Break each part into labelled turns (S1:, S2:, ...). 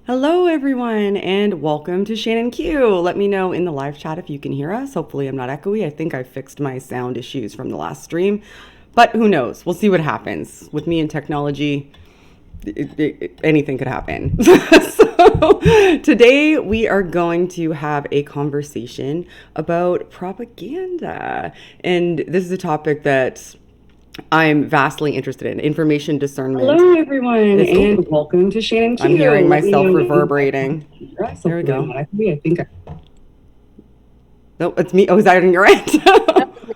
S1: Hello, everyone, and welcome to Shannon Q. Let me know in the live chat if you can hear us. Hopefully, I'm not echoey. I think I fixed my sound issues from the last stream, but who knows? We'll see what happens. With me and technology, anything could happen. So, today we are going to have a conversation about propaganda. And this is a topic that I'm vastly interested in information discernment.
S2: Hello, everyone, and welcome to Shannon Q.
S1: I'm hearing
S2: Let me
S1: myself
S2: know
S1: reverberating. There we go.
S2: I think
S1: Nope, it's me. Oh, is that on your end?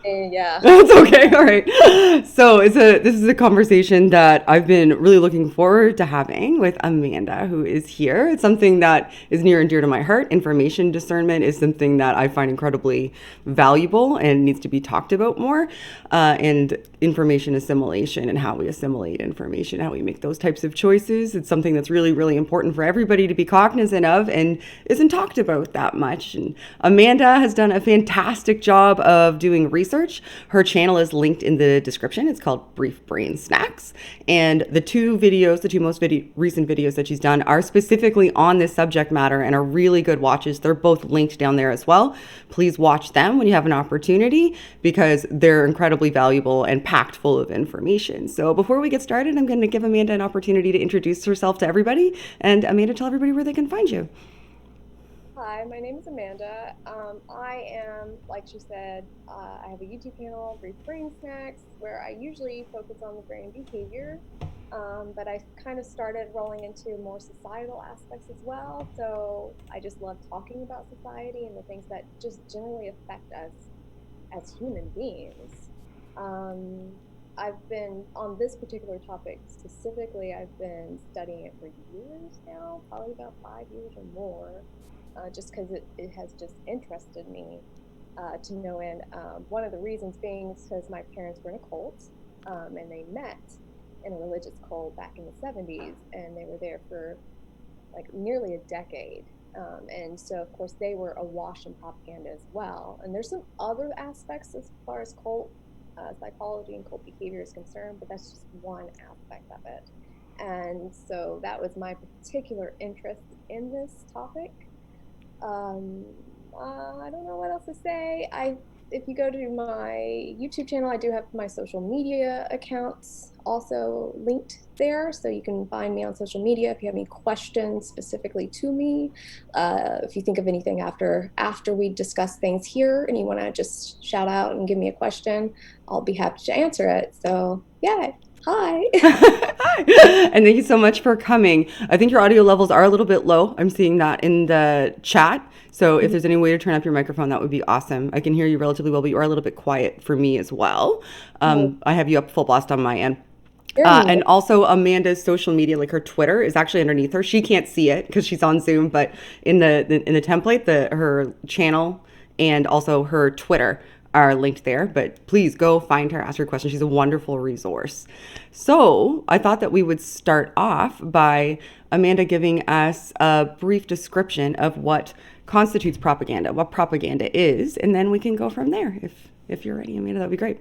S3: Yeah.
S1: That's okay. All right. So this is a conversation that I've been really looking forward to having with Amanda, who is here. It's something that is near and dear to my heart. Information discernment is something that I find incredibly valuable and needs to be talked about more. And information assimilation and how we assimilate information, how we make those types of choices. It's something that's really, really important for everybody to be cognizant of and isn't talked about that much. And Amanda has done a fantastic job of doing research. Her channel is linked in the description. It's called Brief Brain Snacks. And the two most recent videos that she's done are specifically on this subject matter and are really good watches. They're both linked down there as well. Please watch them when you have an opportunity because they're incredibly valuable and packed full of information. So before we get started, I'm going to give Amanda an opportunity to introduce herself to everybody. And Amanda, tell everybody where they can find you.
S3: Hi, my name is Amanda. I am, like she said, I have a YouTube channel, Brief Brain Snacks, where I usually focus on the brain behavior, but I kind of started rolling into more societal aspects as well. So I just love talking about society and the things that just generally affect us as human beings. I've been on this particular topic specifically, I've been studying it for years now, probably about 5 years or more, just because it has just interested me to no end. One of the reasons being because my parents were in a cult and they met in a religious cult back in the 70s, and they were there for like nearly a decade. And so, of course, they were awash in propaganda as well. And there's some other aspects as far as cult psychology and cult behavior is concerned, but that's just one aspect of it. And so that was my particular interest in this topic. I don't know what else to say. If you go to my YouTube channel, I do have my social media accounts also linked there, so you can find me on social media if you have any questions specifically to me. If you think of anything after we discuss things here and you want to just shout out and give me a question, I'll be happy to answer it. So yeah. Hi.
S1: Hi. And thank you so much for coming. I think your audio levels are a little bit low. I'm seeing that in the chat. So if there's any way to turn up your microphone, that would be awesome. I can hear you relatively well, but you are a little bit quiet for me as well. I have you up full blast on my end. And also Amanda's social media, like her Twitter, is actually underneath her. She can't see it because she's on Zoom, but in the template, her channel and also her Twitter are linked there. But please go find her, ask her questions. She's a wonderful resource. So I thought that we would start off by Amanda giving us a brief description of what constitutes propaganda, what propaganda is, and then we can go from there. If you're ready, Amanda, that'd be great.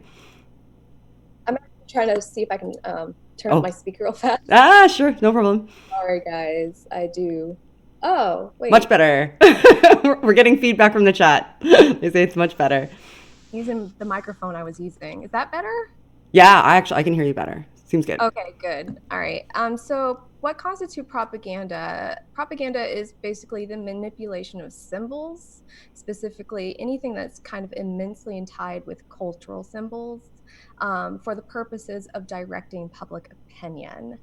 S3: I'm trying to see if I can turn up my speaker real fast.
S1: Sure, no problem.
S3: Sorry, guys, I do. Oh, wait.
S1: Much better. We're getting feedback from the chat. They say it's much better.
S3: Using the microphone I was using. Is that better?
S1: Yeah, I can hear you better. Seems good.
S3: Okay, good. All right. So what constitutes propaganda? Propaganda is basically the manipulation of symbols, specifically anything that's kind of immensely tied with cultural symbols, for the purposes of directing public opinion.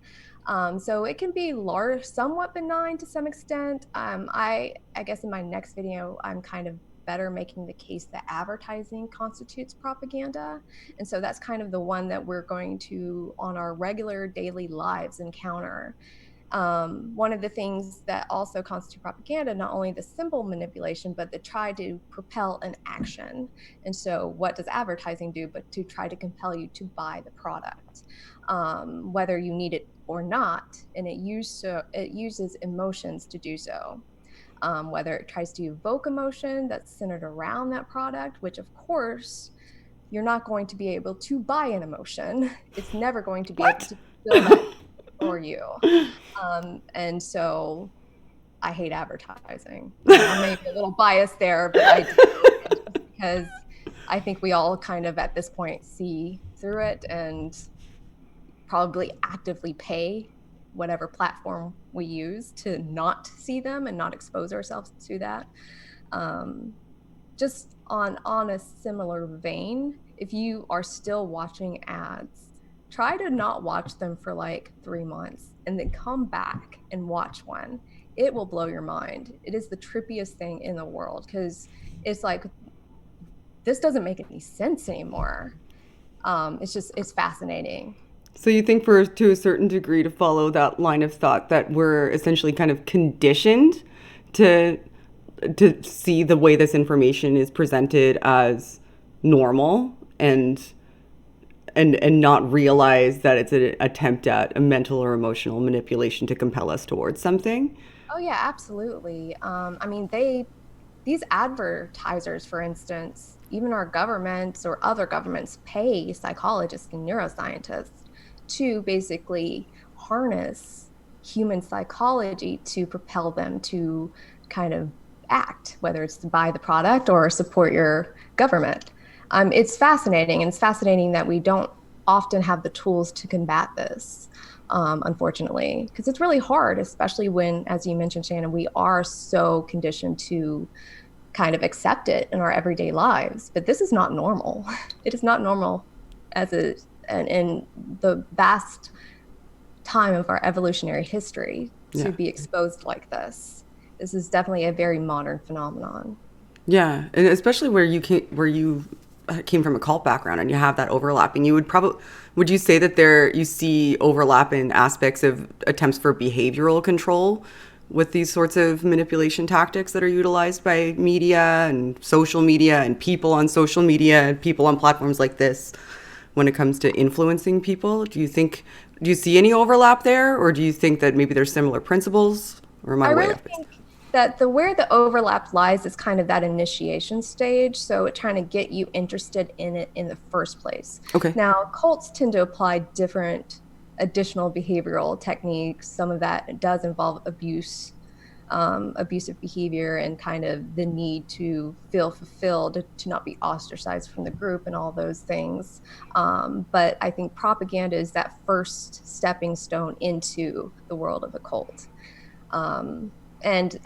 S3: So it can be somewhat benign to some extent. I guess in my next video, I'm kind of better making the case that advertising constitutes propaganda. And so that's kind of the one that we're going to, on our regular daily lives, encounter. One of the things that also constitute propaganda, not only the symbol manipulation, but the try to propel an action. And so what does advertising do but to try to compel you to buy the product, whether you need it or not. And it uses emotions to do so. Whether it tries to evoke emotion that's centered around that product, which of course you're not going to be able to buy an emotion. It's never going to be able to fill that for you. And so I hate advertising. I may be a little biased there, but I do, and just because I think we all kind of at this point see through it and probably actively pay whatever platform we use to not see them and not expose ourselves to that. Um, just on a similar vein, if you are still watching ads, try to not watch them for like 3 months and then come back and watch one. It will blow your mind. It is the trippiest thing in the world because it's like this doesn't make any sense anymore. It's fascinating.
S1: So you think for to a certain degree to follow that line of thought that we're essentially kind of conditioned to see the way this information is presented as normal and not realize that it's an attempt at a mental or emotional manipulation to compel us towards something.
S3: Oh yeah, absolutely. I mean, these advertisers, for instance, even our governments or other governments pay psychologists and neuroscientists to basically harness human psychology to propel them to kind of act, whether it's to buy the product or support your government. It's fascinating, and it's fascinating that we don't often have the tools to combat this, unfortunately, because it's really hard, especially when, as you mentioned, Shannon, we are so conditioned to kind of accept it in our everyday lives. But this is not normal. It is not normal as and in the vast time of our evolutionary history to be exposed like this. This is definitely a very modern phenomenon.
S1: Yeah, and especially where you came from a cult background and you have that overlapping. Would you say that you see overlap in aspects of attempts for behavioral control with these sorts of manipulation tactics that are utilized by media and social media and people on social media and people on platforms like this when it comes to influencing people? Do you see any overlap there, or do you think that maybe there's similar principles, or am I way off?
S3: Think that where the overlap lies is kind of that initiation stage. So it trying to get you interested in it in the first place.
S1: Okay.
S3: Now, cults tend to apply different additional behavioral techniques. Some of that does involve abusive behavior and kind of the need to feel fulfilled, to not be ostracized from the group and all those things. But I think propaganda is that first stepping stone into the world of the cult. And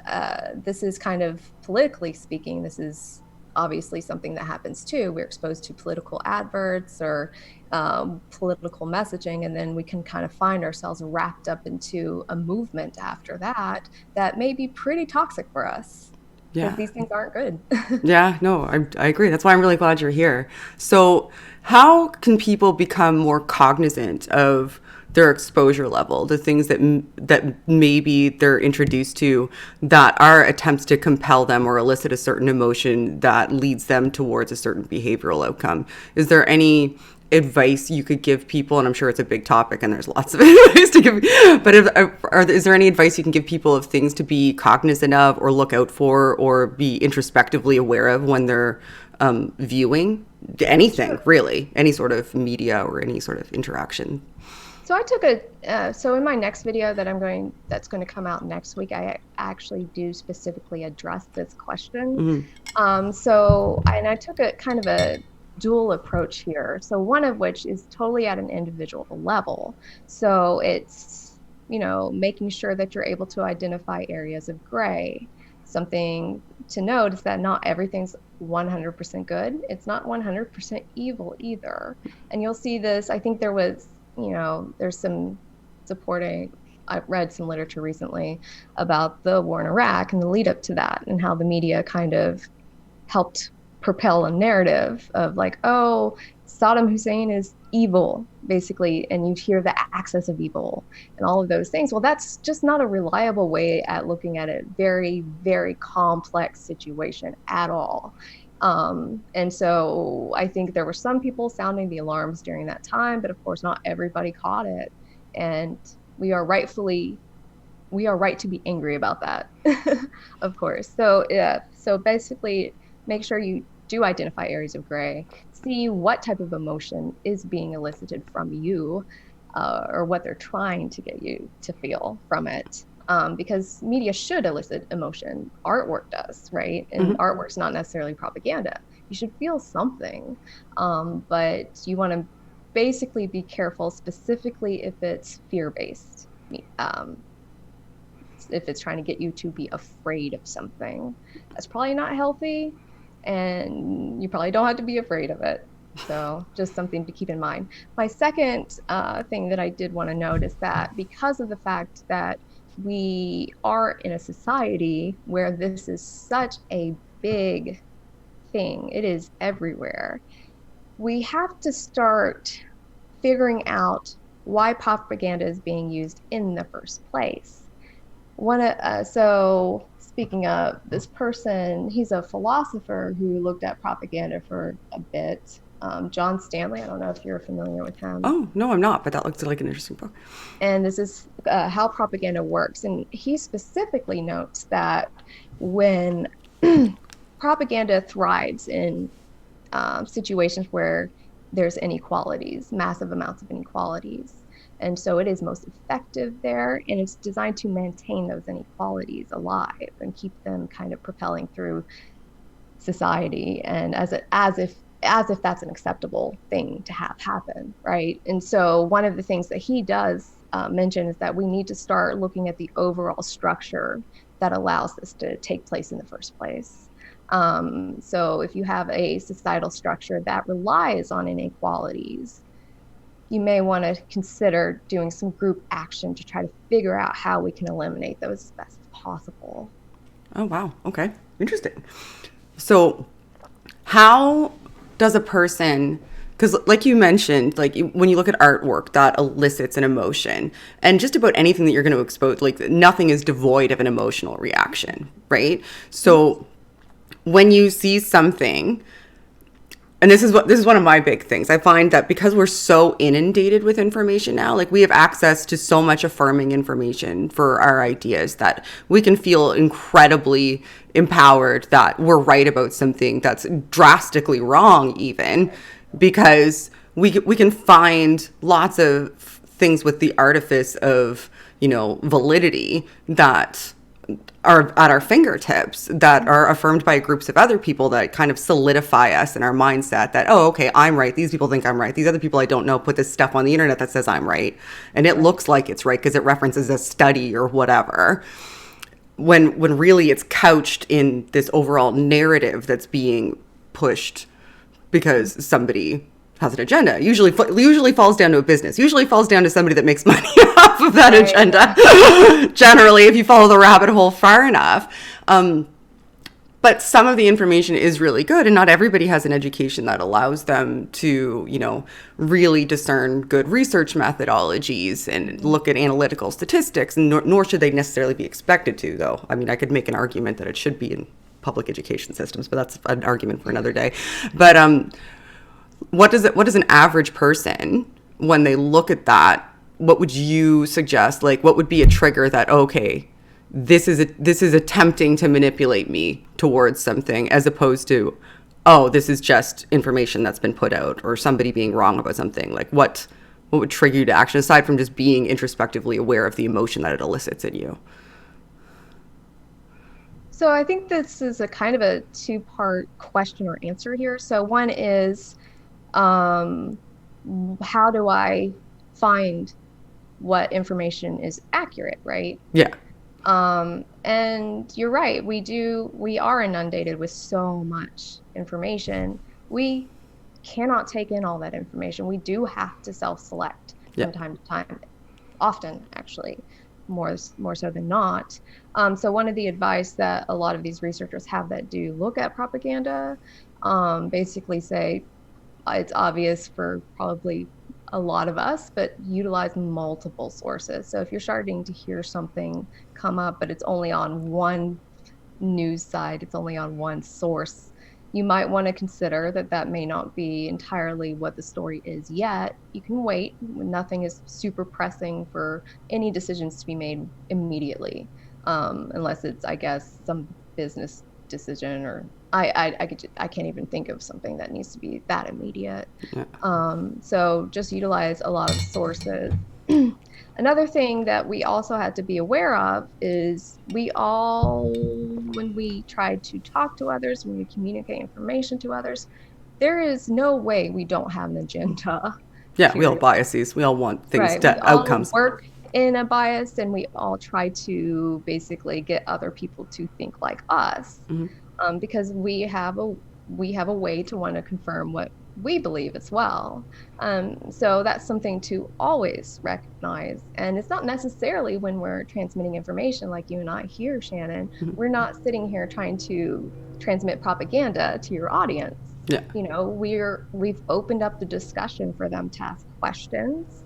S3: this is kind of, politically speaking, this is obviously something that happens too. We're exposed to political adverts or political messaging, and then we can kind of find ourselves wrapped up into a movement after that may be pretty toxic for us.
S1: Yeah.
S3: Because these things aren't good.
S1: Yeah, no, I agree. That's why I'm really glad you're here. So how can people become more cognizant of their exposure level, the things that maybe they're introduced to that are attempts to compel them or elicit a certain emotion that leads them towards a certain behavioral outcome? Is there any advice you could give people? And I'm sure it's a big topic and there's lots of advice to give, but is there any advice you can give people of things to be cognizant of or look out for or be introspectively aware of when they're viewing anything, really, any sort of media or any sort of interaction?
S3: So I took so in my next video that's going to come out next week, I actually do specifically address this question. And I took a kind of a dual approach here. So one of which is totally at an individual level. So it's, making sure that you're able to identify areas of gray. Something to note is that not everything's 100% good. It's not 100% evil either. And you'll see this, I think there was, there's some supporting, I read some literature recently about the war in Iraq and the lead up to that and how the media kind of helped propel a narrative of like, oh, Saddam Hussein is evil, basically, and you hear the axis of evil and all of those things. Well, that's just not a reliable way at looking at a very, very complex situation at all. And so I think there were some people sounding the alarms during that time, but of course not everybody caught it. And we are right to be angry about that, of course. So basically make sure you do identify areas of gray, see what type of emotion is being elicited from you, or what they're trying to get you to feel from it. because media should elicit emotion. Artwork does, right? And artwork's not necessarily propaganda. You should feel something, but you want to basically be careful, specifically if it's fear-based, if it's trying to get you to be afraid of something. That's probably not healthy, and you probably don't have to be afraid of it. So just something to keep in mind. My second thing that I did want to note is that because of the fact that we are in a society where this is such a big thing, it is everywhere, we have to start figuring out why propaganda is being used in the first place. So speaking of this person, he's a philosopher who looked at propaganda for a bit. John Stanley, I don't know if you're familiar with him.
S1: Oh, no, I'm not, but that looks like an interesting book.
S3: And this is how propaganda works. And he specifically notes that when propaganda thrives in situations where there's inequalities, massive amounts of inequalities. And so it is most effective there, and it's designed to maintain those inequalities alive and keep them kind of propelling through society, and as if that's an acceptable thing to have happen, right? And so one of the things that he does mention is that we need to start looking at the overall structure that allows this to take place in the first place. So if you have a societal structure that relies on inequalities, you may want to consider doing some group action to try to figure out how we can eliminate those as best as possible.
S1: Oh, wow. Okay. Interesting. So how does a person, because like you mentioned, like when you look at artwork that elicits an emotion, and just about anything that you're going to expose, like nothing is devoid of an emotional reaction, right? So when you see something, and this is one of my big things. I find that because we're so inundated with information now, like we have access to so much affirming information for our ideas that we can feel incredibly empowered that we're right about something that's drastically wrong, even because we can find lots of things with the artifice of, validity that are at our fingertips, that are affirmed by groups of other people that kind of solidify us in our mindset that, oh, okay, I'm right. These people think I'm right. These other people I don't know put this stuff on the internet that says I'm right. And it looks like it's right because it references a study or whatever. When really it's couched in this overall narrative that's being pushed because somebody has an agenda. Usually falls down to a business. Usually falls down to somebody that makes money off of that agenda. Generally, if you follow the rabbit hole far enough. But some of the information is really good, and not everybody has an education that allows them to, really discern good research methodologies and look at analytical statistics, and nor should they necessarily be expected to, though. I mean, I could make an argument that it should be in public education systems, but that's an argument for another day. But what does an average person, when they look at that, what would you suggest? Like, what would be a trigger that, okay, this is attempting to manipulate me towards something, as opposed to, oh, this is just information that's been put out, or somebody being wrong about something? Like, what would trigger you to action, aside from just being introspectively aware of the emotion that it elicits in you?
S3: So I think this is a kind of a two-part question or answer here. So one is, how do I find what information is accurate, right?
S1: Yeah.
S3: And you're right, we are inundated with so much information. We cannot take in all that information. We do have to self-select from time to time, often actually, more so than not. So one of the advice that a lot of these researchers have that do look at propaganda, basically say, it's obvious for probably a lot of us, but utilize multiple sources. So if you're starting to hear something come up, but it's only on one news site, it's only on one source, you might want to consider that may not be entirely what the story is yet. You can wait. Nothing is super pressing for any decisions to be made immediately, unless it's, I guess, some business decision, or I can't even think of something that needs to be that immediate. So just utilize a lot of sources. Another thing that we also had to be aware of is when we try to talk to others, when we communicate information to others, there is no way we don't have an agenda.
S1: Yeah, we all
S3: Period.
S1: biases. We all want things,
S3: Right. We all
S1: outcomes.
S3: work in a bias, and we all try to basically get other people to think like us, because we have a way to want to confirm what we believe as well. So that's something to always recognize. And it's not necessarily when we're transmitting information like you and I here, Shannon. We're not sitting here trying to transmit propaganda to your audience.
S1: Yeah.
S3: You know, we've opened up the discussion for them to ask questions.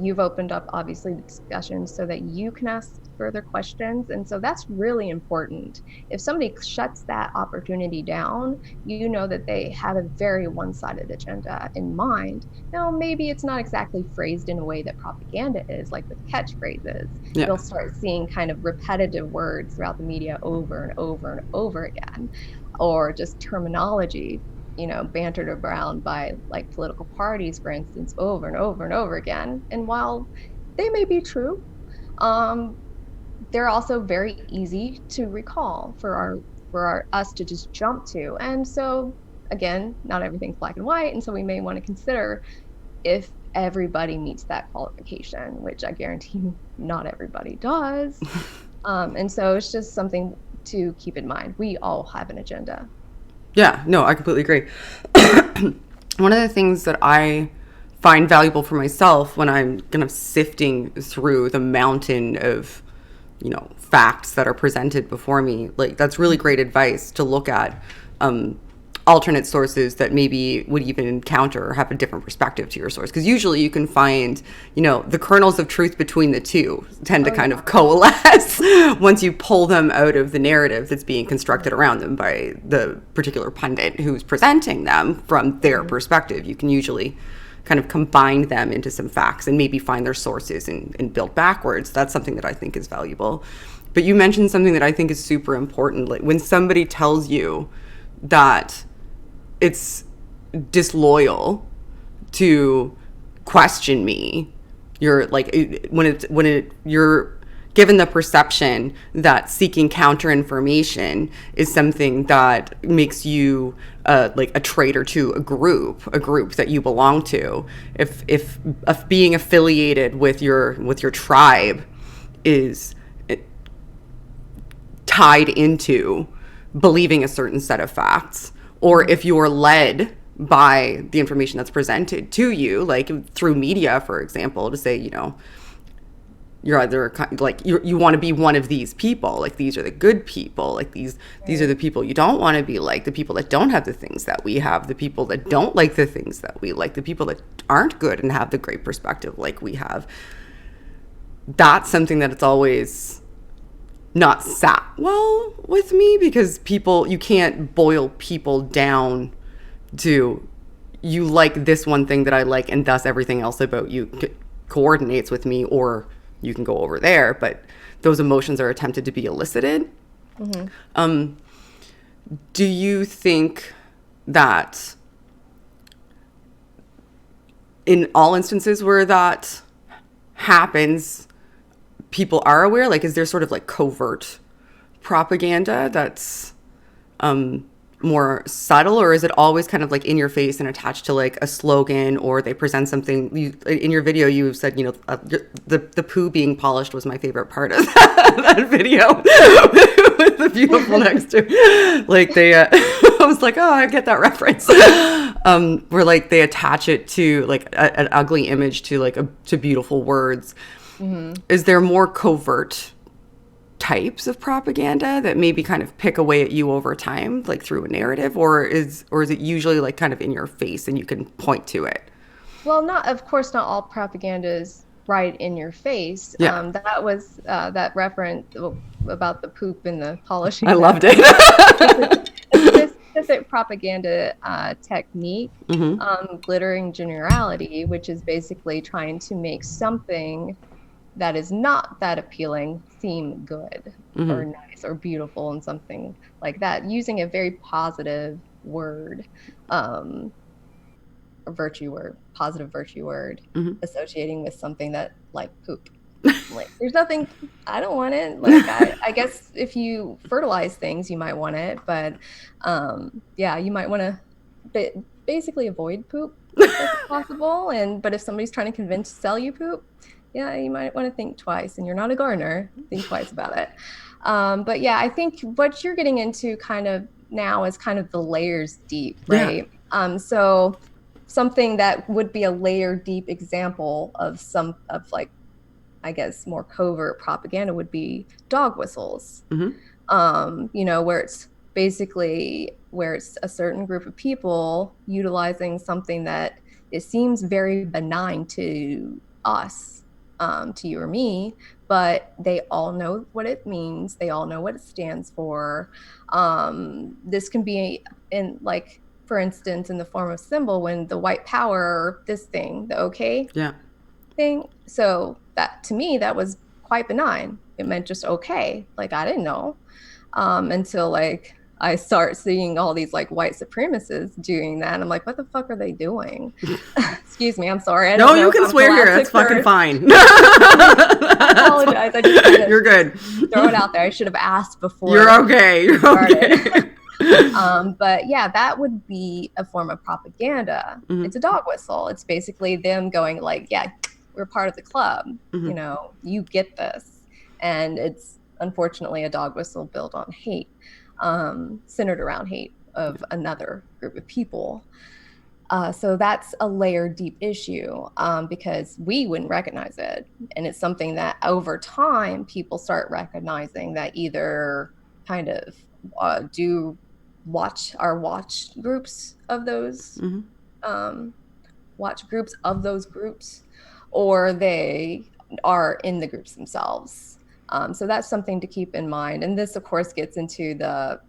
S3: You've opened up obviously the discussion so that you can ask further questions, and so that's really important. If somebody shuts that opportunity down, you know that they have a very one-sided agenda in mind. Now, maybe it's not exactly phrased in a way that propaganda is, like with catchphrases.
S1: Yeah.
S3: You'll start seeing kind of repetitive words throughout the media over and over and over again, or just terminology, you know, bantered around by like political parties, for instance, over and over and over again. And while they may be true, they're also very easy to recall for us to just jump to. And so again, not everything's black and white, and so we may want to consider if everybody meets that qualification, which I guarantee you not everybody does. And so it's just something to keep in mind. We all have an agenda.
S1: Yeah, no, I completely agree. One of the things that I find valuable for myself when I'm kind of sifting through the mountain of, you know, facts that are presented before me, like that's really great advice to look at alternate sources that maybe would even counter or have a different perspective to your source. Because usually you can find, you know, the kernels of truth between the two tend to kind of coalesce once you pull them out of the narrative that's being constructed around them by the particular pundit who's presenting them from their perspective. You can usually kind of combine them into some facts and maybe find their sources and build backwards. That's something that I think is valuable. But you mentioned something that I think is super important. Like when somebody tells you that it's disloyal to question me, you're like, you're given the perception that seeking counter information is something that makes you like a traitor to a group that you belong to. If being affiliated with your tribe is tied into believing a certain set of facts, or if you're led by the information that's presented to you, like through media, for example, to say, you know, you're either like you want to be one of these people, like these are the good people, like these are the people you don't want to be like, the people that don't have the things that we have, the people that don't like the things that we like, the people that aren't good and have the great perspective like we have. That's something that it's always not sat well with me, because you can't boil people down to, you like this one thing that I like and thus everything else about you coordinates with me, or you can go over there, but those emotions are attempted to be elicited. Do you think that in all instances where that happens, people are aware? Like, is there sort of like covert propaganda that's more subtle, or is it always kind of like in your face and attached to like a slogan, or they present something? In your video you've said, you know, the poo being polished was my favorite part of that video with the beautiful next to, like, they I was like, oh, I get that reference. Where like they attach it to like an ugly image to like to beautiful words. Is there more covert types of propaganda that maybe kind of pick away at you over time, like through a narrative, or is it usually like kind of in your face and you can point to it?
S3: Well, of course, not all propaganda is right in your face.
S1: Yeah.
S3: That was that reference about the poop and the polishing.
S1: I loved it.
S3: It's a specific propaganda technique, glittering generality, which is basically trying to make something that is not that appealing seem good or nice or beautiful, and something like that, using a very positive word. a virtue word, positive virtue word, associating with something that like poop. Like, there's nothing, I don't want it. Like, I guess if you fertilize things, you might want it, but yeah, you might want to basically avoid poop if that's possible. But if somebody's trying to sell you poop, yeah, you might want to think twice. And you're not a gardener, think twice about it. But yeah, I think what you're getting into kind of now is kind of the layers deep, right? Yeah. So something that would be a layer deep example of like, I guess, more covert propaganda would be dog whistles. Where it's basically where it's a certain group of people utilizing something that it seems very benign to us, to you or me, but they all know what it means. They all know what it stands for. This can be in, like, for instance, in the form of symbol, when the white power, this thing, the okay thing. So that, to me, that was quite benign. It meant just okay. Like, I didn't know until like I start seeing all these like white supremacists doing that. I'm like, what the fuck are they doing? Excuse me, I'm sorry. I don't know,
S1: you can swear here. That's fucking fine.
S3: I apologize. I just
S1: You're good.
S3: Throw it out there. I should have asked before.
S1: You're okay. You're okay.
S3: But yeah, that would be a form of propaganda. It's a dog whistle. It's basically them going like, yeah, we're part of the club. You know, you get this. And it's unfortunately a dog whistle built on hate, centered around hate of another group of people. So that's a layer deep issue, because we wouldn't recognize it. And it's something that over time people start recognizing, that either kind of do watch groups of those watch groups of those groups, or they are in the groups themselves. So that's something to keep in mind. And this, of course, gets into the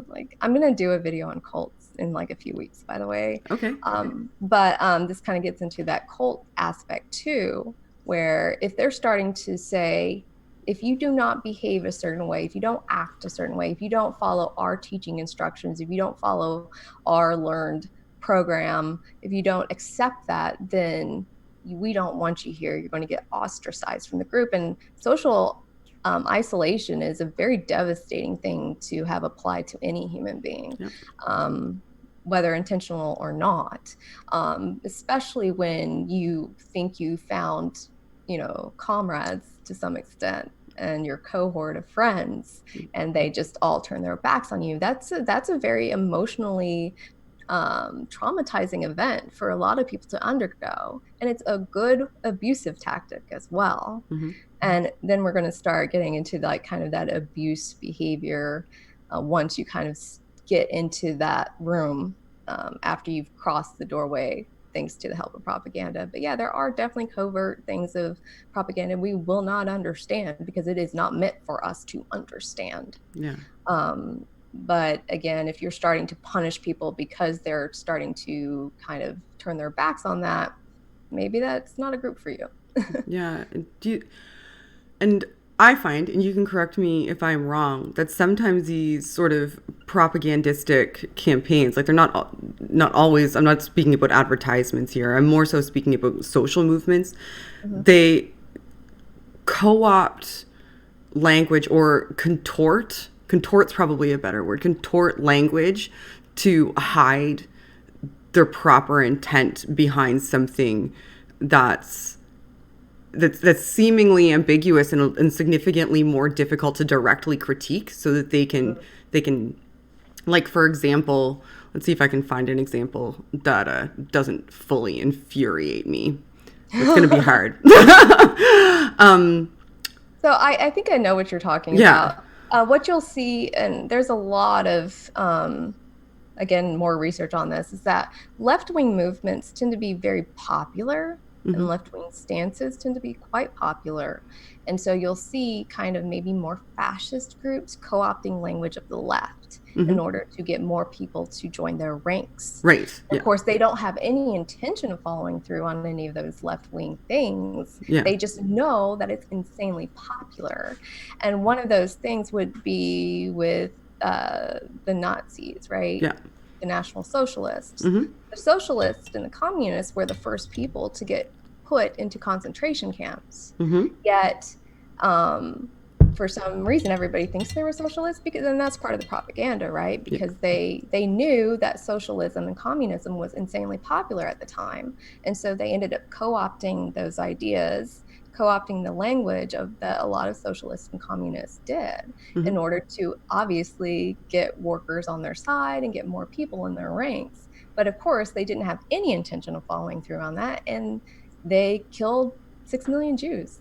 S3: like, I'm going to do a video on cults in like a few weeks, by the way.
S1: Okay.
S3: But this kind of gets into that cult aspect too, where if they're starting to say, if you do not behave a certain way, if you don't act a certain way, if you don't follow our teaching instructions, if you don't follow our learned program, if you don't accept that, then we don't want you here. You're going to get ostracized from the group. And social isolation is a very devastating thing to have applied to any human being, whether intentional or not, especially when you think you found, comrades to some extent, and your cohort of friends, and they just all turn their backs on you. That's a very emotionally traumatizing event for a lot of people to undergo, and it's a good abusive tactic as well. And then we're going to start getting into like kind of that abuse behavior once you kind of get into that room, after you've crossed the doorway, thanks to the help of propaganda. But yeah, there are definitely covert things of propaganda we will not understand, because it is not meant for us to understand. But again, if you're starting to punish people because they're starting to kind of turn their backs on that, maybe that's not a group for you.
S1: And I find, and you can correct me if I'm wrong, that sometimes these sort of propagandistic campaigns, like, they're not always, I'm not speaking about advertisements here, I'm more so speaking about social movements. They co-opt language, or contort's probably a better word, contort language to hide their proper intent behind something that's seemingly ambiguous and significantly more difficult to directly critique, so that they can, like, for example, let's see if I can find an example that doesn't fully infuriate me. It's going to be hard.
S3: So I think I know what you're talking about. What you'll see, and there's a lot of, again, more research on this, is that left-wing movements tend to be very popular, and left-wing stances tend to be quite popular. And so you'll see kind of maybe more fascist groups co-opting language of the left in order to get more people to join their ranks.
S1: Right.
S3: Of course, they don't have any intention of following through on any of those left-wing things. They just know that it's insanely popular. And one of those things would be with the Nazis, right? the National Socialists.
S1: Mm-hmm.
S3: The socialists and the communists were the first people to get put into concentration camps.
S1: Mm-hmm.
S3: Yet, for some reason, everybody thinks they were socialists, because then that's part of the propaganda, right? Because they knew that socialism and communism was insanely popular at the time, and so they ended up co-opting those ideas, co-opting the language of that a lot of socialists and communists did, in order to obviously get workers on their side and get more people in their ranks. But of course, they didn't have any intention of following through on that, and they killed 6 million Jews.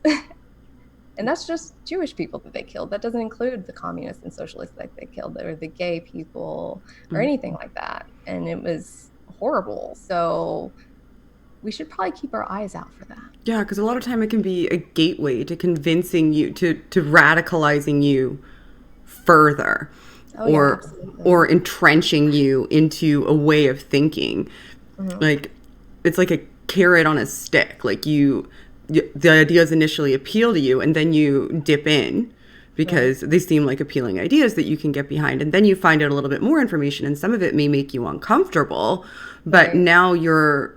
S3: And that's just Jewish people that they killed. That doesn't include the communists and socialists that they killed, or the gay people, or anything like that. And it was horrible. So we should probably keep our eyes out for that.
S1: Yeah, because a lot of time it can be a gateway to convincing you, to radicalizing you further, or entrenching you into a way of thinking. Like, it's like a carrot on a stick. Like, the ideas initially appeal to you, and then you dip in because they seem like appealing ideas that you can get behind. And then you find out a little bit more information, and some of it may make you uncomfortable, but now you're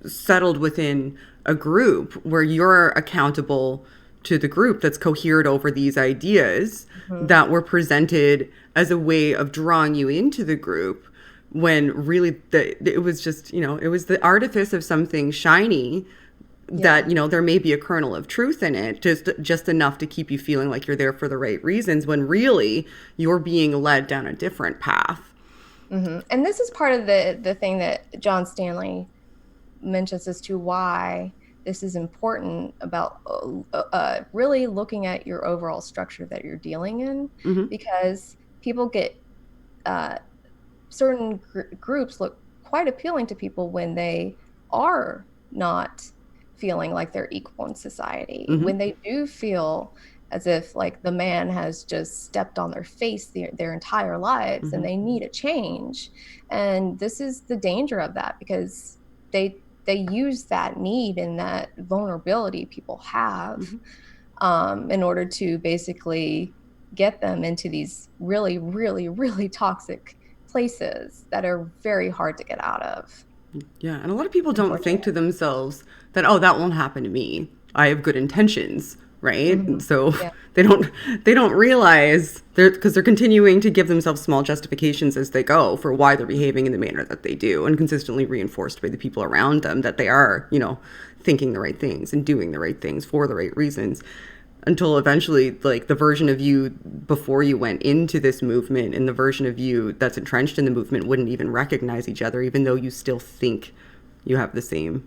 S1: settled within a group where you're accountable to the group that's cohered over these ideas that were presented as a way of drawing you into the group, when really it was just, it was the artifice of something shiny that, there may be a kernel of truth in it, just enough to keep you feeling like you're there for the right reasons, when really you're being led down a different path.
S3: And this is part of the thing that John Stanley mentions as to why this is important, about really looking at your overall structure that you're dealing in, because people get certain groups look quite appealing to people when they are not feeling like they're equal in society, when they do feel as if like the man has just stepped on their face their entire lives, and they need a change. And this is the danger of that, because they use that need and that vulnerability people have in order to basically get them into these really, really, really toxic places that are very hard to get out of.
S1: Yeah, and a lot of people don't think to themselves that, oh, that won't happen to me. I have good intentions, right? And so they don't realize, because they're continuing to give themselves small justifications as they go for why they're behaving in the manner that they do, and consistently reinforced by the people around them that they are, thinking the right things and doing the right things for the right reasons, until eventually, like, the version of you before you went into this movement and the version of you that's entrenched in the movement wouldn't even recognize each other, even though you still think you have the same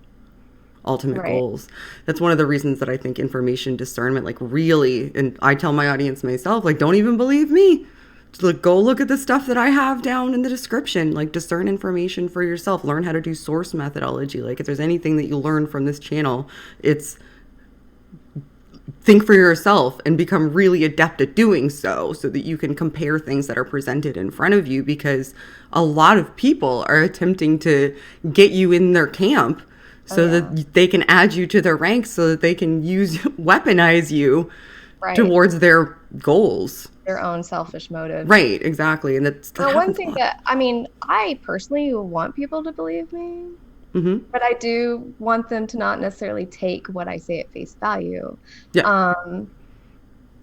S1: ultimate goals. That's one of the reasons that I think information discernment, like, really, and I tell my audience myself, like, don't even believe me. Just, like, go look at the stuff that I have down in the description. Like, discern information for yourself. Learn how to do source methodology. Like, if there's anything that you learn from this channel, it's think for yourself and become really adept at doing so that you can compare things that are presented in front of you, because a lot of people are attempting to get you in their camp that they can add you to their ranks, so that they can weaponize you towards their goals,
S3: their own selfish motives.
S1: Right, exactly. And that's
S3: one thing that, I personally want people to believe me, but I do want them to not necessarily take what I say at face value.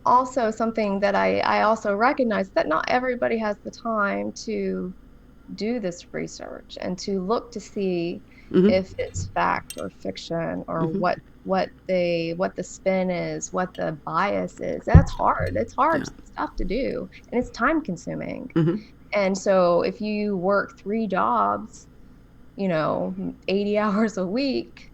S3: Also, something that I also recognize, that not everybody has the time to do this research and to look to see if it's fact or fiction, or what the spin is, what the bias is. That's hard. It's hard stuff to do, and it's time consuming. And so if you work 3 jobs, 80 hours a week,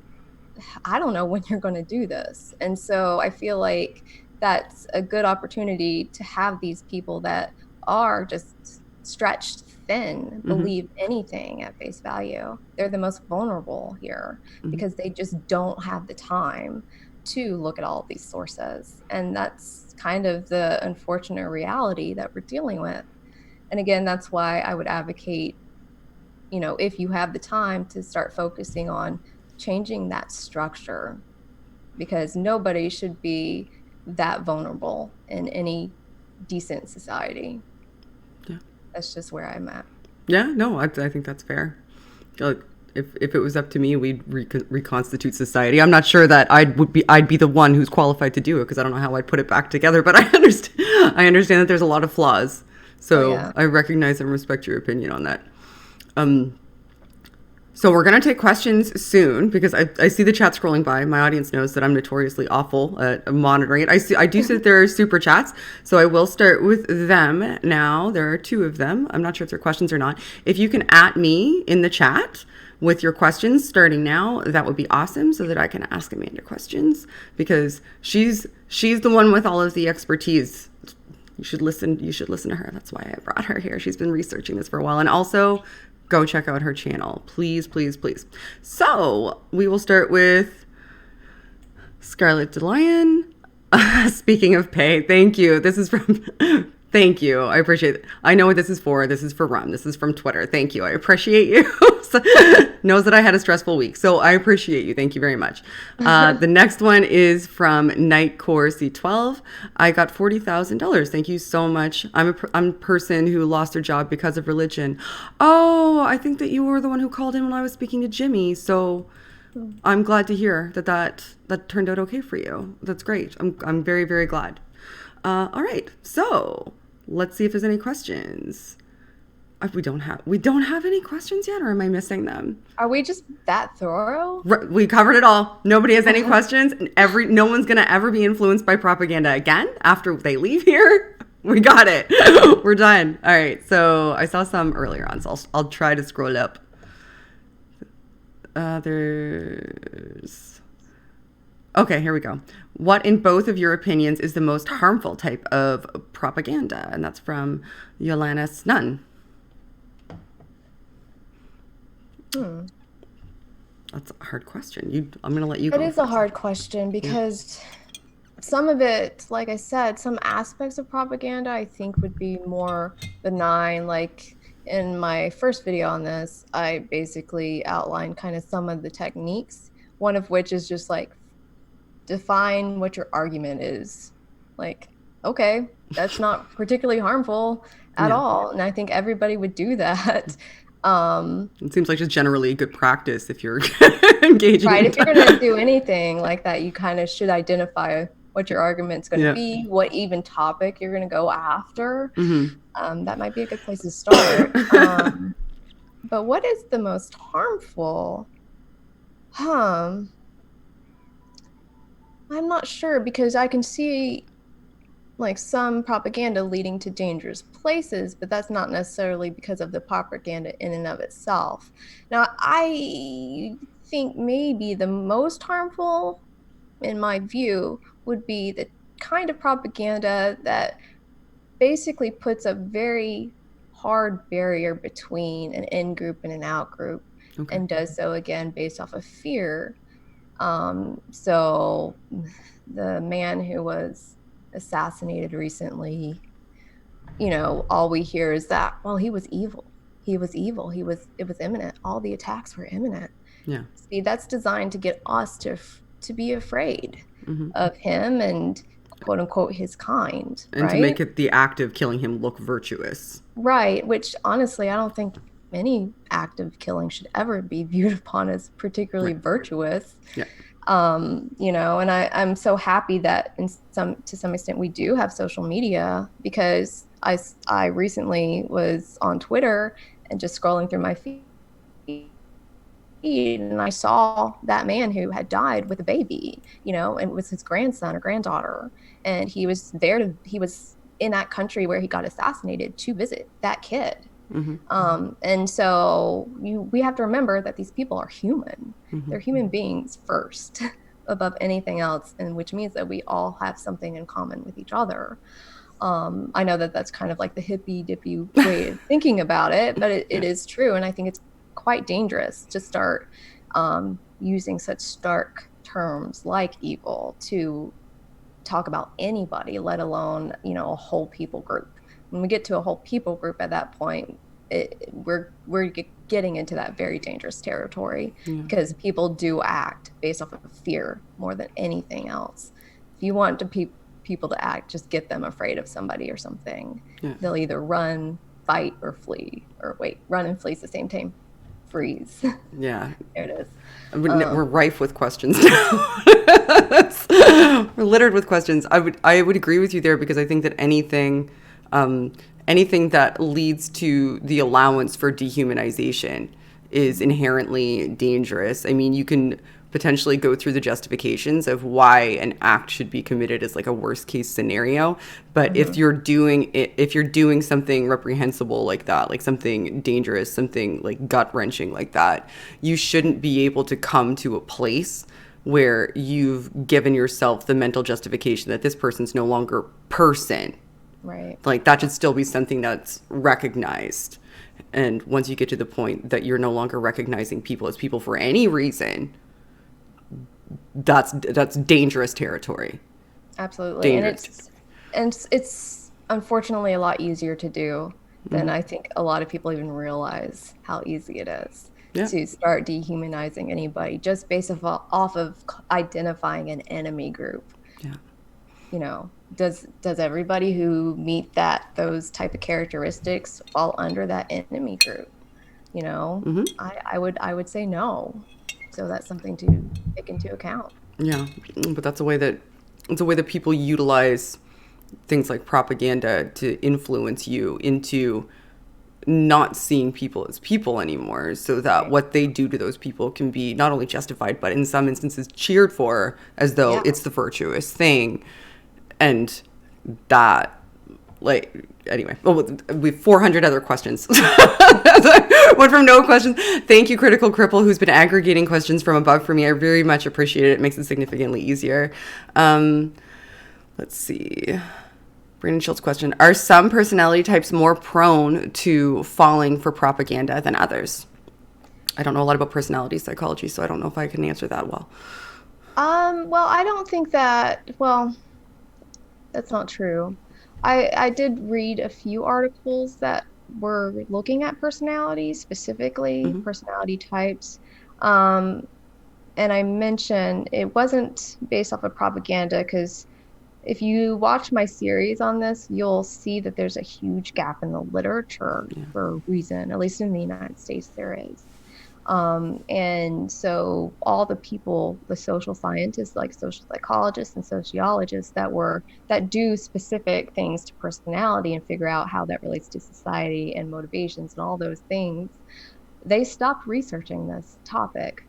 S3: I don't know when you're going to do this. And so I feel like that's a good opportunity to have these people that are just stretched thin believe anything at face value. They're the most vulnerable here, because they just don't have the time to look at all of these sources. And that's kind of the unfortunate reality that we're dealing with. And again, that's why I would advocate, if you have the time, to start focusing on changing that structure, because nobody should be that vulnerable in any decent society. That's just where I'm at.
S1: Yeah, no, I think that's fair. If it was up to me, we'd reconstitute society. I'm not sure that I'd be the one who's qualified to do it because I don't know how I'd put it back together. But I understand that there's a lot of flaws. So I recognize and respect your opinion on that. So we're going to take questions soon because I see the chat scrolling by. My audience knows that I'm notoriously awful at monitoring it. I do see that there are super chats, so I will start with them now. There are 2 of them. I'm not sure if they're questions or not. If you can @ me in the chat with your questions starting now, that would be awesome so that I can ask Amanda questions because she's the one with all of the expertise. You should listen to her. That's why I brought her here. She's been researching this for a while. And also, go check out her channel. Please, please, please. So we will start with Scarlett DeLion. Speaking of pay, thank you. This is from... Thank you. I appreciate it. I know what this is for. This is for Rum. This is from Twitter. Thank you. I appreciate you. Knows that I had a stressful week. So I appreciate you. Thank you very much. The next one is from Nightcore C12. I got $40,000. Thank you so much. I'm a person who lost their job because of religion. Oh, I think that you were the one who called in when I was speaking to Jimmy. So I'm glad to hear that turned out okay for you. That's great. I'm very, very glad. All right. So let's see if there's any questions. We don't have any questions yet, or am I missing them?
S3: Are we just that thorough?
S1: We covered it all. Nobody has any questions, and no one's gonna ever be influenced by propaganda again after they leave here. We got it. We're done. All right. So I saw some earlier on, so I'll try to scroll up. Okay, here we go. What, in both of your opinions, is the most harmful type of propaganda? And that's from Yolana Snun. That's a hard question. I'm going to let you go.
S3: It is a hard question because some of it, like I said, some aspects of propaganda I think would be more benign. Like in my first video on this, I basically outlined kind of some of the techniques, one of which is just like, define what your argument is. Like, okay, that's not particularly harmful at all. And I think everybody would do that.
S1: It seems like just generally good practice if you're engaging.
S3: Right, if you're going to do anything like that, you kind of should identify what your argument's going to be, what even topic you're going to go after. That might be a good place to start. But what is the most harmful? I'm not sure because I can see like some propaganda leading to dangerous places, but that's not necessarily because of the propaganda in and of itself. Now, I think maybe the most harmful, in my view, would be the kind of propaganda that basically puts a very hard barrier between an in-group and an out-group, and does so, again, based off of fear. So the man who was assassinated recently, all we hear is that, well, he was evil. It was imminent. All the attacks were imminent. Yeah. See, that's designed to get us to be afraid of him and quote unquote his kind.
S1: And to make it the act of killing him look virtuous.
S3: Right. Which honestly, I don't think any act of killing should ever be viewed upon as particularly virtuous. Yeah. And I'm so happy that to some extent we do have social media, because I recently was on Twitter and just scrolling through my feed, and I saw that man who had died with a baby, and it was his grandson or granddaughter, and he was in that country where he got assassinated to visit that kid. And so we have to remember that these people are human. They're human beings first above anything else, and which means that we all have something in common with each other. I know that that's kind of like the hippy dippy way of thinking about it, but it is true. And I think it's quite dangerous to start using such stark terms like evil to talk about anybody, let alone, a whole people group. When we get to a whole people group at that point, we're getting into that very dangerous territory, because people do act based off of fear more than anything else. If you want people to act, just get them afraid of somebody or something. They'll either run, fight or flee, or wait, run and flee is the same time. Freeze.
S1: Yeah.
S3: There it is.
S1: We're rife with questions now. We're littered with questions. I would agree with you there, because I think that anything that leads to the allowance for dehumanization is inherently dangerous. I mean, you can potentially go through the justifications of why an act should be committed as like a worst case scenario, but if you're doing something reprehensible like that, like something dangerous, something like gut wrenching like that, you shouldn't be able to come to a place where you've given yourself the mental justification that this person's no longer person.
S3: Right.
S1: Like, that should still be something that's recognized. And once you get to the point that you're no longer recognizing people as people for any reason, that's dangerous territory.
S3: Absolutely.
S1: Dangerous.
S3: And it's unfortunately a lot easier to do than I think a lot of people even realize how easy it is to start dehumanizing anybody just based off of identifying an enemy group.
S1: Yeah.
S3: You know, does everybody who meet those type of characteristics fall under that enemy group? You know, I would say no. So that's something to take into account.
S1: Yeah, but that's a way that people utilize things like propaganda to influence you into not seeing people as people anymore, so that what they do to those people can be not only justified, but in some instances cheered for, as though it's the virtuous thing. And that, like, anyway, we have 400 other questions. Went from no questions. Thank you, Critical Cripple, who's been aggregating questions from above for me. I very much appreciate it. It makes it significantly easier. Let's see. Brandon Schultz question. Are some personality types more prone to falling for propaganda than others? I don't know a lot about personality psychology, so I don't know if I can answer that well.
S3: Well, I don't think that, well, that's not true. I did read a few articles that were looking at personality, specifically personality types. And I mentioned it wasn't based off of propaganda, because if you watch my series on this, you'll see that there's a huge gap in the literature for a reason, at least in the United States there is. And so all the people, the social scientists, like social psychologists and sociologists that do specific things to personality and figure out how that relates to society and motivations and all those things, they stopped researching this topic.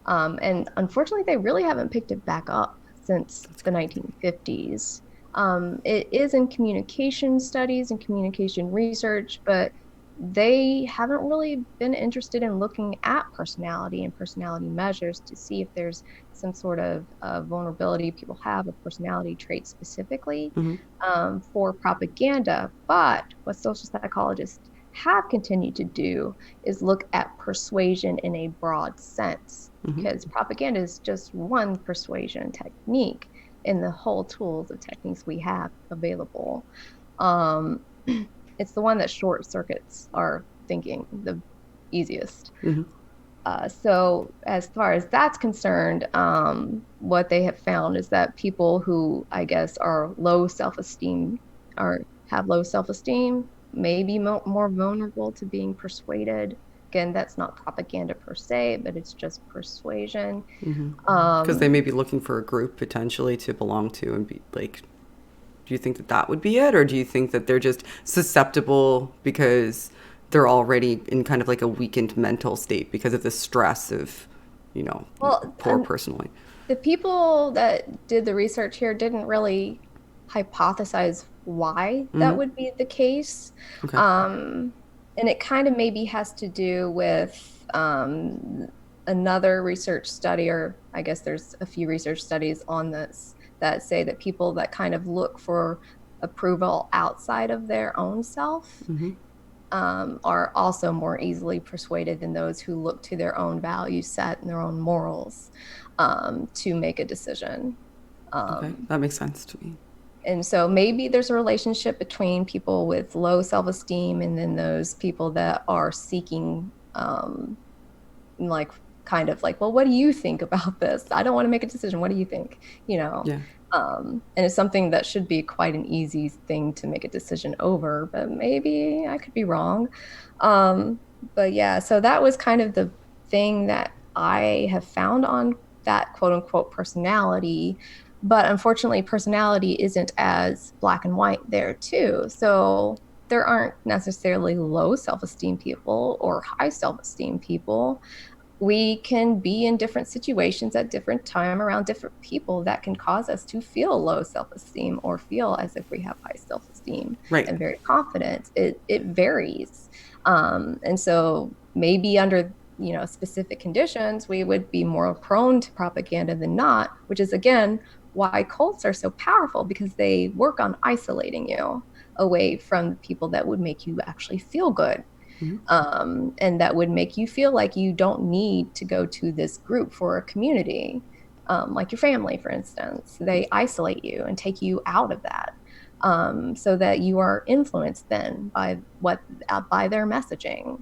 S3: And unfortunately, they really haven't picked it back up since the 1950s. It is in communication studies and communication research, but they haven't really been interested in looking at personality and personality measures to see if there's some sort of vulnerability people have, a personality trait specifically for propaganda. But what social psychologists have continued to do is look at persuasion in a broad sense, because propaganda is just one persuasion technique in the whole tools of techniques we have available. It's the one that short circuits our thinking the easiest. So as far as that's concerned, what they have found is that people who, I guess, are low self-esteem or have low self-esteem may be more vulnerable to being persuaded. Again, that's not propaganda per se, but it's just persuasion.
S1: Because they may be looking for a group potentially to belong to and be like, do you think that would be it? Or do you think that they're just susceptible because they're already in kind of like a weakened mental state because of the stress of, poor personally?
S3: The people that did the research here didn't really hypothesize why that would be the case.
S1: Okay.
S3: And it kind of maybe has to do with another research study, or I guess there's a few research studies on this that say that people that kind of look for approval outside of their own self are also more easily persuaded than those who look to their own value set and their own morals to make a decision.
S1: Okay, that makes sense to me.
S3: And so maybe there's a relationship between people with low self-esteem and then those people that are seeking like
S4: kind of like, well, what do you think about this? I don't want to make a decision. What do you think?
S1: Yeah.
S4: And it's something that should be quite an easy thing to make a decision over, but maybe I could be wrong. But yeah, so that was kind of the thing that I have found on that quote unquote personality. But unfortunately, personality isn't as black and white there too. So there aren't necessarily low self-esteem people or high self-esteem people. We can be in different situations at different time around different people that can cause us to feel low self-esteem or feel as if we have high self-esteem
S1: Right.
S4: and very confident. It varies. And so maybe under specific conditions, we would be more prone to propaganda than not, which is again why cults are so powerful, because they work on isolating you away from people that would make you actually feel good. And that would make you feel like you don't need to go to this group for a community, like your family, for instance. They isolate you and take you out of that, so that you are influenced then by by their messaging.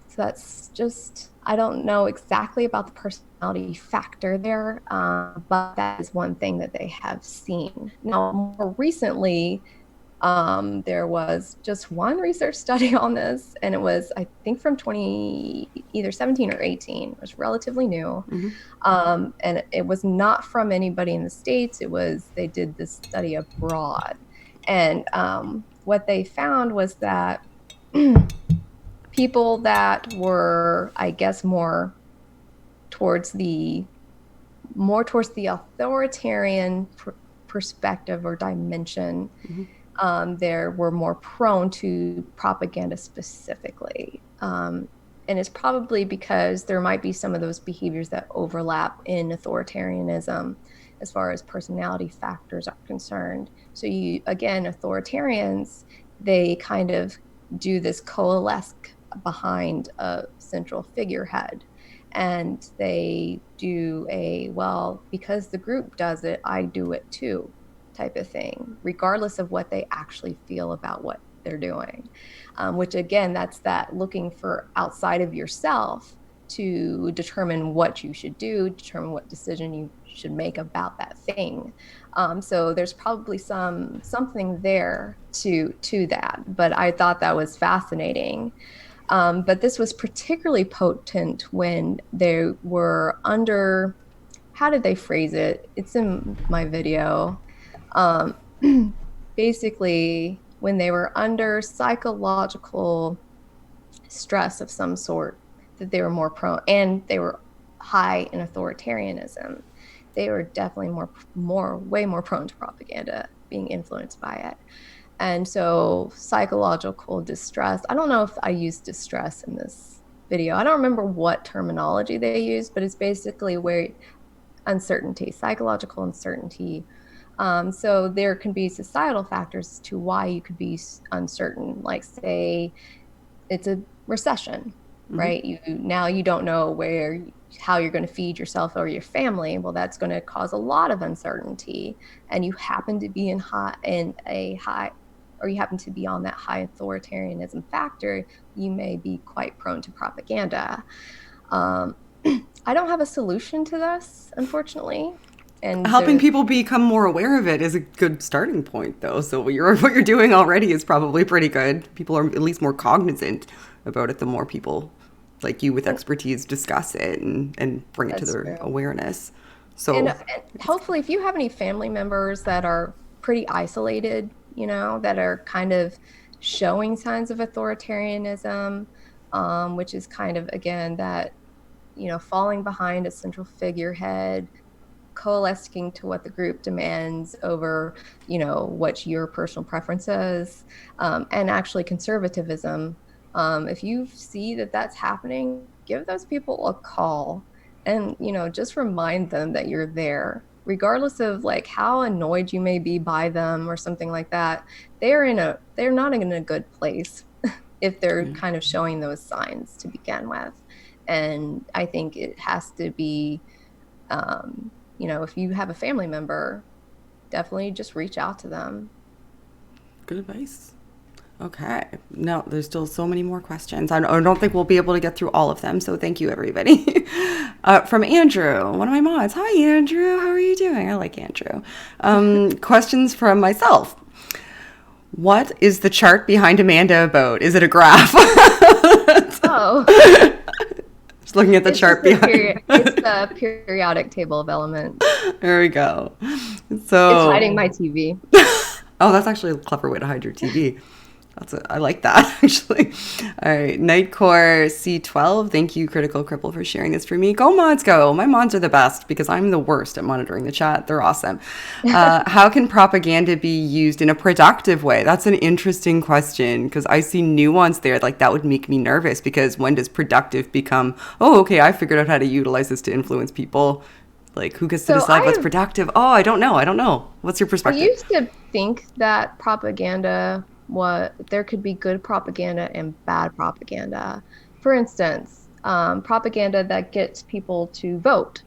S4: So that's just, I don't know exactly about the personality factor there, but that is one thing that they have seen. Now, more recently, there was just one research study on this, and it was, I think, from either 17 or 18. It was relatively new. And it was not from anybody in the States. They did this study abroad. And what they found was that people that were, I guess, more towards the authoritarian perspective or dimension, there were more prone to propaganda specifically. And it's probably because there might be some of those behaviors that overlap in authoritarianism as far as personality factors are concerned. So authoritarians, they kind of do this coalesce behind a central figurehead. And they do because the group does it, I do it too type of thing, regardless of what they actually feel about what they're doing. Which again, that's that looking for outside of yourself to determine what you should do, determine what decision you should make about that thing. So there's probably something there to that, but I thought that was fascinating. But this was particularly potent when they were under, how did they phrase it? It's in my video. Basically, when they were under psychological stress of some sort, that they were more prone, and they were high in authoritarianism. They were definitely way more prone to propaganda, being influenced by it. And so psychological distress, I don't know if I used distress in this video. I don't remember what terminology they used, but it's basically where uncertainty, psychological uncertainty. So there can be societal factors to why you could be uncertain, like say it's a recession, right? Now you don't know how you're going to feed yourself or your family. Well, that's going to cause a lot of uncertainty, and you happen to be you happen to be on that high authoritarianism factor, you may be quite prone to propaganda. I don't have a solution to this, unfortunately. And
S1: helping people become more aware of it is a good starting point, though. So what you're doing already is probably pretty good. People are at least more cognizant about it the more people like you with expertise discuss it and bring it to their awareness. So
S4: and hopefully, if you have any family members that are pretty isolated, that are kind of showing signs of authoritarianism, which is kind of, again, that, falling behind a central figurehead, coalescing to what the group demands over, what your personal preference is, and actually conservatism. If you see that that's happening, give those people a call and, just remind them that you're there, regardless of like how annoyed you may be by them or something like that. They're not in a good place if they're kind of showing those signs to begin with. And I think it has to be, if you have a family member, definitely just reach out to them.
S1: Good advice. Okay. No, there's still so many more questions. I don't think we'll be able to get through all of them. So thank you, everybody. From Andrew, one of my mods. Hi, Andrew. How are you doing? I like Andrew. Questions from myself. What is the chart behind Amanda about? Is it a graph?
S4: Oh.
S1: Just looking at the chart behind.
S4: It's the periodic table of elements.
S1: There we go. So
S4: It's hiding my TV.
S1: Oh, that's actually a clever way to hide your TV. I like that, actually. All right. Nightcore C12. Thank you, Critical Cripple, for sharing this for me. Go mods, go. My mods are the best because I'm the worst at monitoring the chat. They're awesome. How can propaganda be used in a productive way? That's an interesting question because I see nuance there. Like, that would make me nervous because when does productive become, oh, okay, I figured out how to utilize this to influence people. Like, who gets to decide what's productive? Oh, I don't know. What's your perspective?
S4: I used to think that there could be good propaganda and bad propaganda. For instance, propaganda that gets people to vote,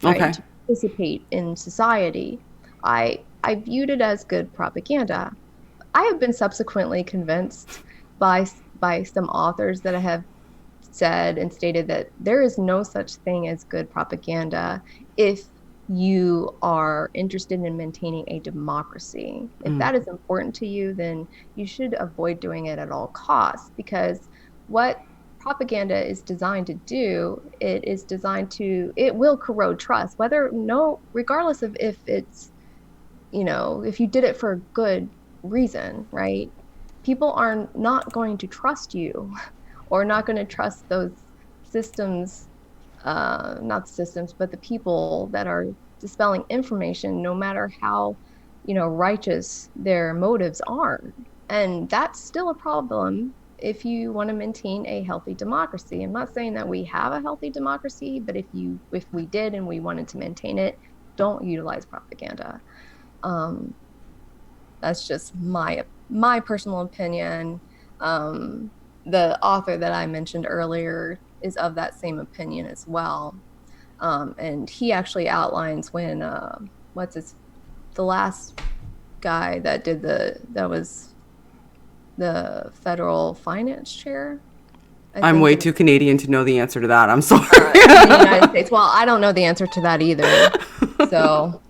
S4: right,
S1: okay,
S4: to participate in society. I viewed it as good propaganda. I have been subsequently convinced by some authors that have said and stated that there is no such thing as good propaganda if you are interested in maintaining a democracy. If that is important to you, then you should avoid doing it at all costs, because what propaganda is designed to do, it will corrode trust, regardless of if it's, if you did it for a good reason, right? People are not going to trust you or not going to trust those systems, not systems, but the people that are dispelling information, no matter how, righteous their motives are. And that's still a problem if you want to maintain a healthy democracy. I'm not saying that we have a healthy democracy, but if we did and we wanted to maintain it, don't utilize propaganda. That's just my personal opinion. The author that I mentioned earlier is of that same opinion as well. And he actually outlines when, the last guy that was the federal finance chair.
S1: I'm way too Canadian to know the answer to that. I'm sorry.
S4: In the United States. Well, I don't know the answer to that either. So,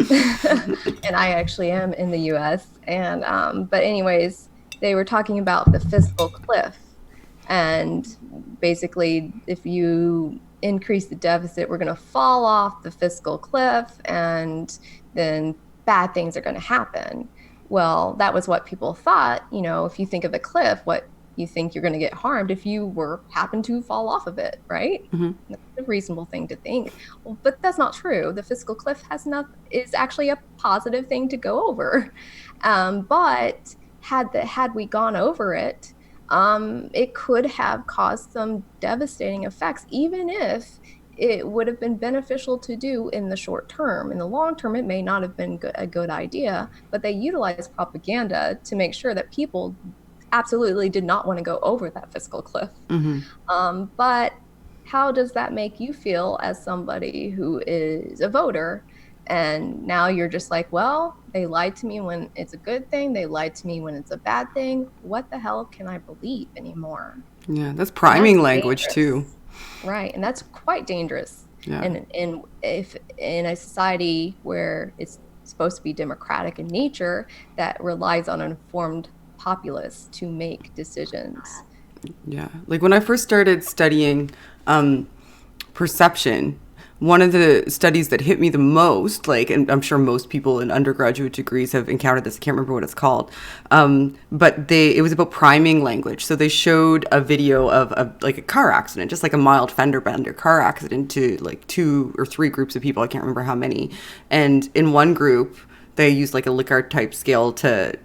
S4: and I actually am in the U.S. And, but anyways, they were talking about the fiscal cliff. And basically, if you increase the deficit, we're going to fall off the fiscal cliff, and then bad things are going to happen. Well, that was what people thought. If you think of a cliff, what you think you're going to get harmed if you happen to fall off of it, right? Mm-hmm. That's a reasonable thing to think. Well, but that's not true. The fiscal cliff is actually a positive thing to go over. But had we gone over it, it could have caused some devastating effects, even if it would have been beneficial to do in the short term. In the long term, it may not have been a good idea, but they utilized propaganda to make sure that people absolutely did not want to go over that fiscal cliff. Mm-hmm. But how does that make you feel as somebody who is a voter? And now you're just like, well, they lied to me when it's a good thing. They lied to me when it's a bad thing. What the hell can I believe anymore?
S1: Yeah, that's priming language too.
S4: Right, and that's quite dangerous. Yeah. And if in a society where it's supposed to be democratic in nature, that relies on an informed populace to make decisions.
S1: Yeah, like when I first started studying perception, one of the studies that hit me the most, and I'm sure most people in undergraduate degrees have encountered this, I can't remember what it's called, but it was about priming language. So they showed a video of a car accident, just like a mild fender bender car accident, to like 2 or 3 groups of people, I can't remember how many. And in one group, they used like a Likert type scale to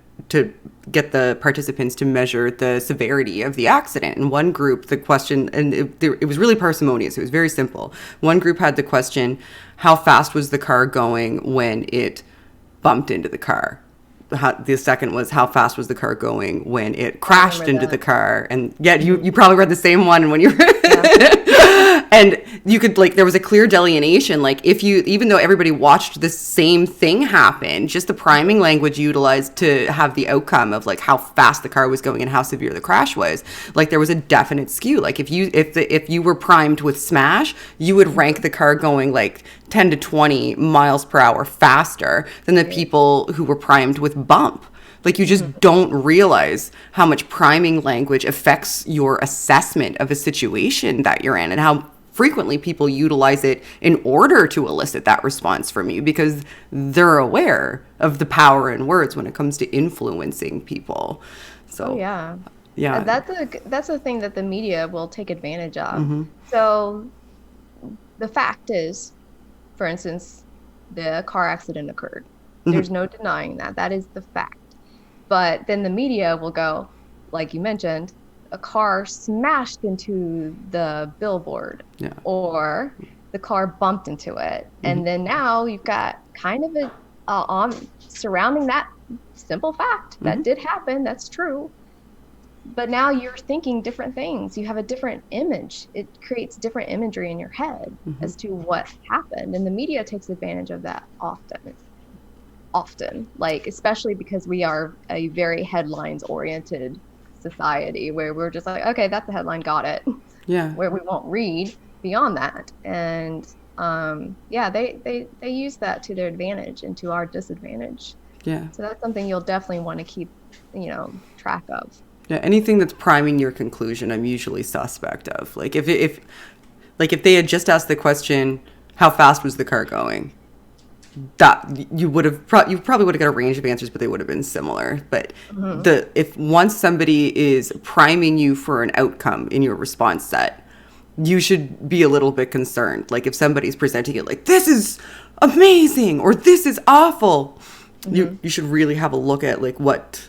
S1: get the participants to measure the severity of the accident. In one group, the question, and it was really parsimonious, it was very simple. One group had the question, how fast was the car going when it bumped into the car? the second was how fast was the car going when it crashed into the
S4: that.
S1: car. And yeah, you probably read the same one when you
S4: Yeah.
S1: and you could like, there was a clear delineation. Like if you, even though everybody watched the same thing happen, just the priming language utilized to have the outcome of like how fast the car was going and how severe the crash was. Like there was a definite skew. Like if you were primed with smash, you would rank the car going like 10 to 20 miles per hour faster than the people who were primed with bump. Like you just don't realize how much priming language affects your assessment of a situation that you're in, and how frequently people utilize it in order to elicit that response from you because they're aware of the power in words when it comes to influencing people. So
S4: Yeah.
S1: yeah.
S4: That's a thing that the media will take advantage of. So the fact is, for instance, the car accident occurred. There's no denying that. That is the fact. But then the media will go, like you mentioned, a car smashed into the billboard, or the car bumped into it. And then now you've got kind of on surrounding that simple fact that did happen. That's true. But now you're thinking different things. You have a different image. It creates different imagery in your head as to what happened. And the media takes advantage of that often, like, especially because we are a very headlines oriented society where we're just like, okay, that's the headline, got it.
S1: Yeah.
S4: Where we won't read beyond that. And they use that to their advantage and to our disadvantage.
S1: Yeah.
S4: So that's something you'll definitely want to keep, track of.
S1: Yeah, anything that's priming your conclusion, I'm usually suspect of. Like if they had just asked the question, how fast was the car going? That you probably would have got a range of answers, but they would have been similar. But if once somebody is priming you for an outcome in your response set, you should be a little bit concerned. Like if somebody's presenting it like, this is amazing or this is awful, you should really have a look at like what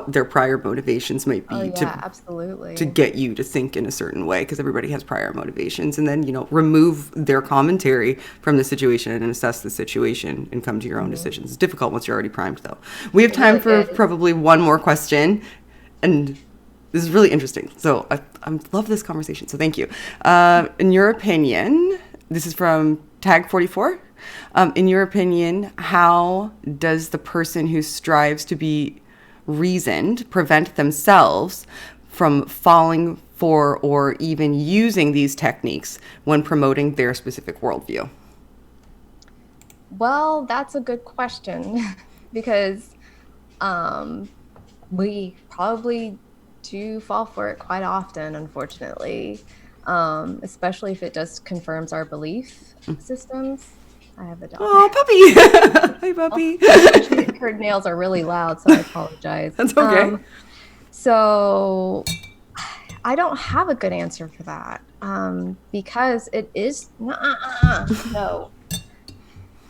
S1: their prior motivations might be
S4: absolutely.
S1: to get you to think in a certain way, because everybody has prior motivations, and then remove their commentary from the situation and assess the situation and come to your own decisions. It's difficult once you're already primed, though. We have time for probably one more question, and this is really interesting. So I love this conversation, so thank you. In your opinion, this is from Tag 44. In your opinion, how does the person who strives to be reasoned prevent themselves from falling for or even using these techniques when promoting their specific worldview?
S4: Well, that's a good question because we probably do fall for it quite often, unfortunately, especially if it just confirms our belief systems. I have a dog.
S1: Oh, puppy. Hi, puppy.
S4: Her nails are really loud, so I apologize.
S1: That's okay.
S4: So I don't have a good answer for that because it is no.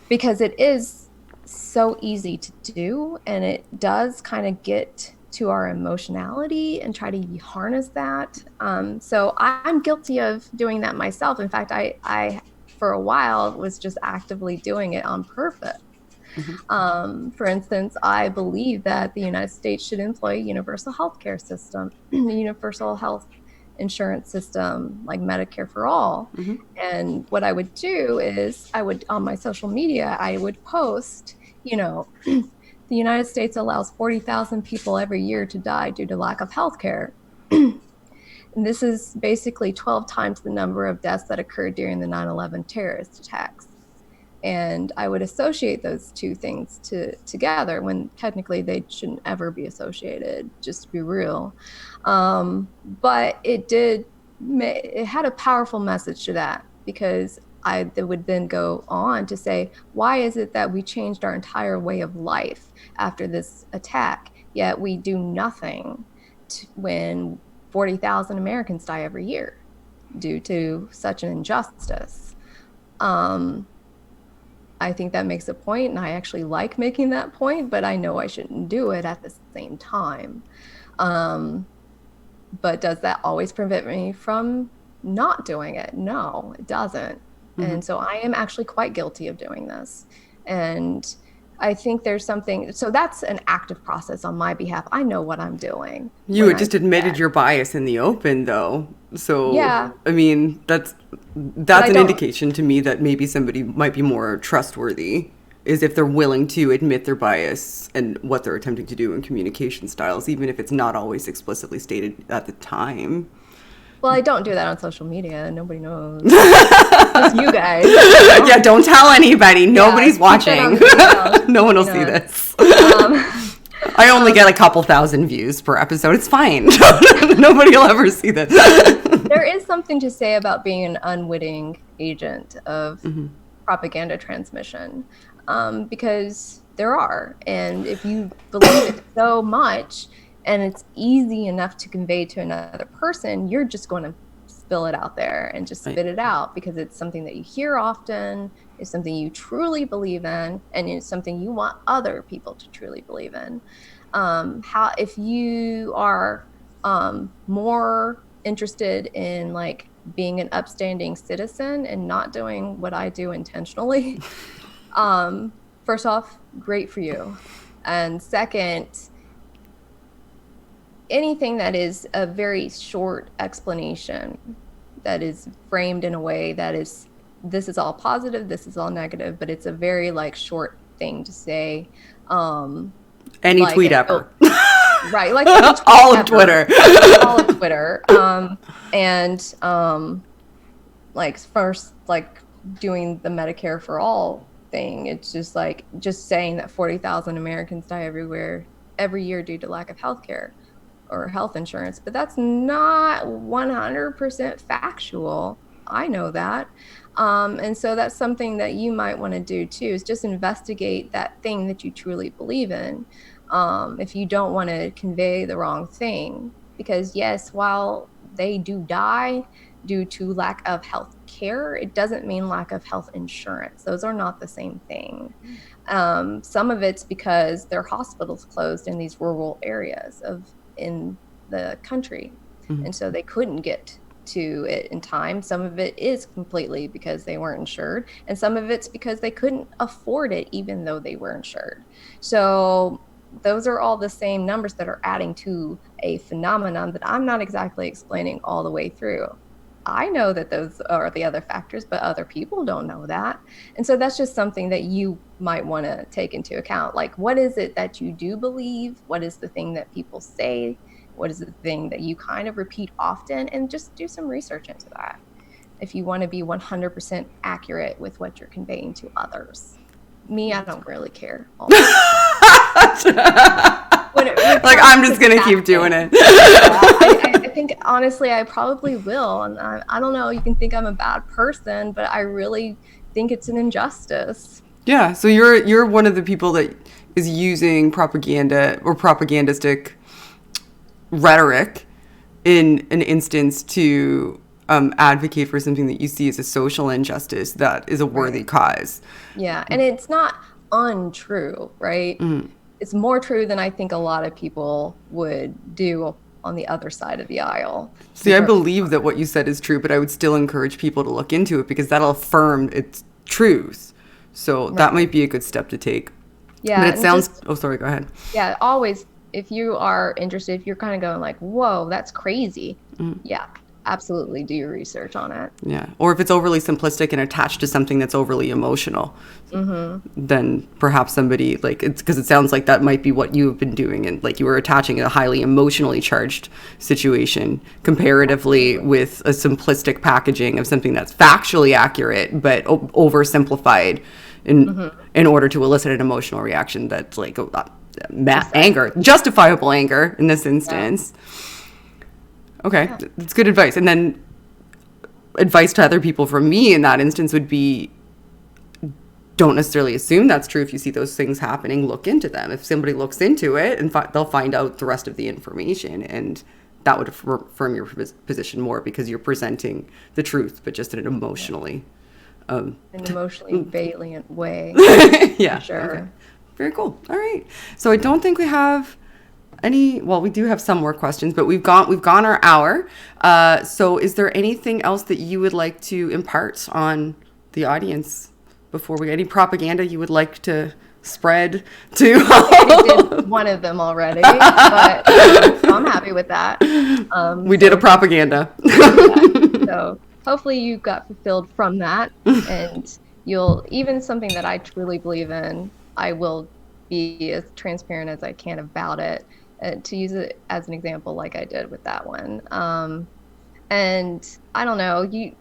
S4: Because it is so easy to do, and it does kind of get to our emotionality and try to harness that. So I'm guilty of doing that myself. In fact, I for a while was just actively doing it on purpose. For instance, I believe that the United States should employ a universal healthcare system, the universal health insurance system, like Medicare for all. And what I would do is on my social media, I would post, the United States allows 40,000 people every year to die due to lack of healthcare. And this is basically 12 times the number of deaths that occurred during the 9/11 terrorist attacks. And I would associate those two things together when technically they shouldn't ever be associated, just to be real. But it had a powerful message to that, because I would then go on to say, why is it that we changed our entire way of life after this attack, yet we do nothing when 40,000 Americans die every year due to such an injustice? I think that makes a point, and I actually like making that point, but I know I shouldn't do it at the same time. But does that always prevent me from not doing it? No, it doesn't. And so I am actually quite guilty of doing this. And I think there's something, so that's an active process on my behalf. I know what I'm doing.
S1: You had just admitted your bias in the open, though. So,
S4: yeah.
S1: I mean, that's an indication to me that maybe somebody might be more trustworthy, is if they're willing to admit their bias and what they're attempting to do in communication styles, even if it's not always explicitly stated at the time.
S4: Well, I don't do that on social media. Nobody knows. Just you guys.
S1: Yeah, don't tell anybody. Nobody's watching. No one will see this. I only get a couple thousand views per episode. It's fine. Nobody will ever see this.
S4: There is something to say about being an unwitting agent of propaganda transmission, because there are. And if you believe it so much, and it's easy enough to convey to another person, you're just going to spill it out there and just spit it out, because it's something that you hear often, it's something you truly believe in, and it's something you want other people to truly believe in. If you are more interested in like being an upstanding citizen and not doing what I do intentionally, first off, great for you. And second, anything that is a very short explanation that is framed in a way that is, this is all positive, this is all negative, but it's a very like short thing to say.
S1: Any like tweet ever.
S4: Right. Like
S1: all of Twitter.
S4: All of Twitter. Like first, like doing the Medicare for all thing. It's just like, just saying that 40,000 Americans die every year due to lack of health care or health insurance, but that's not 100% factual. I know that. And so that's something that you might want to do too, is just investigate that thing that you truly believe in. If you don't want to convey the wrong thing, because yes, while they do die due to lack of health care, it doesn't mean lack of health insurance. Those are not the same thing. Some of it's because their hospitals closed in these rural areas in the country. And so they couldn't get to it in time. Some of it is completely because they weren't insured, and some of it's because they couldn't afford it even though they were insured. So those are all the same numbers that are adding to a phenomenon that I'm not exactly explaining all the way through. I know that those are the other factors, but other people don't know that. And so that's just something that you might want to take into account. Like, what is it that you do believe? What is the thing that people say? What is the thing that you kind of repeat often? And just do some research into that if you want to be 100% accurate with what you're conveying to others. Me, I don't really care.
S1: Like, I'm just going to keep doing it.
S4: I think, honestly, I probably will. And I don't know, you can think I'm a bad person, but I really think it's an injustice.
S1: Yeah, so you're one of the people that is using propaganda or propagandistic rhetoric in an instance to advocate for something that you see as a social injustice that is a worthy cause.
S4: Yeah, and it's not untrue, right? It's more true than I think a lot of people would do on the other side of the aisle.
S1: See, I believe that what you said is true, but I would still encourage people to look into it because that'll affirm its truth. So that might be a good step to take.
S4: Yeah.
S1: But it sounds... sorry, go ahead.
S4: Yeah, always, if you are interested, if you're kind of going like, whoa, that's crazy. Yeah, absolutely do your research on it.
S1: Yeah. Or if it's overly simplistic and attached to something that's overly emotional, then perhaps somebody, like, it's because it sounds like that might be what you've been doing. And like you were attaching a highly emotionally charged situation comparatively with a simplistic packaging of something that's factually accurate, but oversimplified in order to elicit an emotional reaction that's like anger, justifiable anger in this instance. Yeah. Okay, that's good advice. And then advice to other people from me in that instance would be, don't necessarily assume that's true. If you see those things happening, look into them. If somebody looks into it, and they'll find out the rest of the information, and that would affirm your position more because you're presenting the truth, but just in an emotionally...
S4: an emotionally valiant way.
S1: Yeah,
S4: sure.
S1: Okay. Very cool. All right. So I don't think we have... we do have some more questions, but we've gone our hour. So is there anything else that you would like to impart on the audience before we get any propaganda you would like to spread to.
S4: We did one of them already, but so I'm happy with that.
S1: We did a propaganda.
S4: So hopefully you got fulfilled from that, and you'll, even something that I truly believe in, I will be as transparent as I can about it, to use it as an example like I did with that one. And I don't know,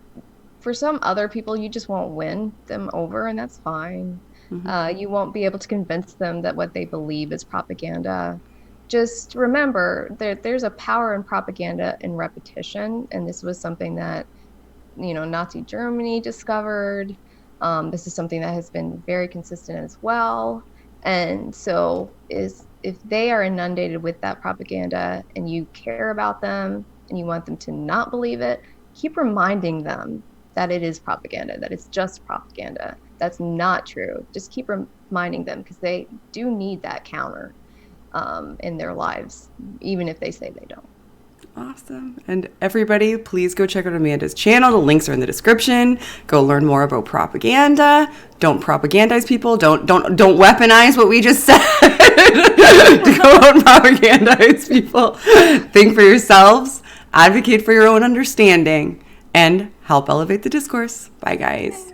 S4: for some other people, you just won't win them over, and that's fine. You won't be able to convince them that what they believe is propaganda. Just remember, there's a power in propaganda and repetition, and this was something that, Nazi Germany discovered. This is something that has been very consistent as well. And so if they are inundated with that propaganda and you care about them and you want them to not believe it, keep reminding them that it is propaganda, that it's just propaganda. That's not true. Just keep reminding them, because they do need that counter in their lives, even if they say they don't.
S1: Awesome. And everybody, please go check out Amanda's channel. The links are in the description. Go learn more about propaganda. Don't propagandize people. Don't weaponize what we just said to go out and propagandize people. Think for yourselves, advocate for your own understanding, and help elevate the discourse. Bye, guys.